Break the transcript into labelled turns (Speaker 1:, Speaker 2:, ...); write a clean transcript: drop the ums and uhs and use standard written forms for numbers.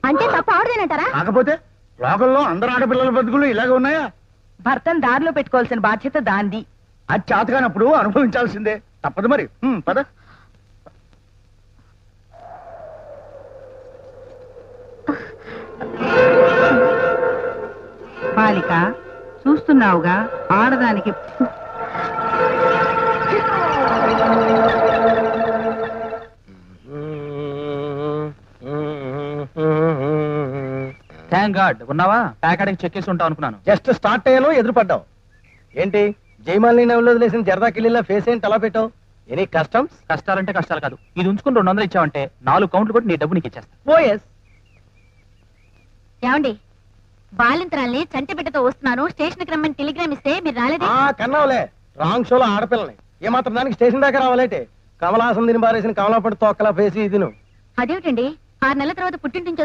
Speaker 1: అంటే తప్ప ఆడదేనంటారా?
Speaker 2: కాకపోతే లోకల్లో అందరు ఆడపిల్లల బతుకులు ఇలాగే ఉన్నాయా?
Speaker 3: భర్తను దారిలో పెట్టుకోవాల్సిన బాధ్యత దాంది.
Speaker 2: అది చేతకానప్పుడు అనుభవించాల్సిందే, తప్పదు మరి. పద.
Speaker 3: బాలిక, చూస్తున్నావుగా ఆడదానికి
Speaker 4: థ్యాంక్ గాడ్ ఉన్నావా? ప్యాకెట్కి చెక్కేసి ఉంటావు అనుకున్నాను.
Speaker 5: జస్ట్ స్టార్ట్ అయ్యాను, ఎదురుపడ్డావు. ఏంటి జైమాలిని నవ్వులో వదిలేసిన జరదా కిల్లీలా ఫేస్ ఏంటి అలా పెట్టావు? Any customs?
Speaker 4: కష్టాలంటే కష్టాలు కాదు, ఇది ఉంచుకుని 200 ఇచ్చావంటే 4 కౌంట్లు కూడా నీ డబ్బు నీకు ఇచ్చేస్తా.
Speaker 5: ఓఎస్.
Speaker 1: ఏమండి, బాలింతరాల్ని చంటి బిడ్డతో వస్తున్నాను, స్టేషన్ కి రమ్మని టెలిగ్రామ్ ఇస్తే మీరు రాలేదే?
Speaker 5: కన్నావులే, రాంగ్ షోలో ఆడపిల్లని ఏమాత్రం దానికి స్టేషన్ దాకా రావాలంటే కమలాసం దీని బారేసిన కమలాపడి తొక్కలా ఫేసి ఇది నువ్వు.
Speaker 1: అదేమిటండి, 6 నెలల తర్వాత పుట్టింటి నుంచి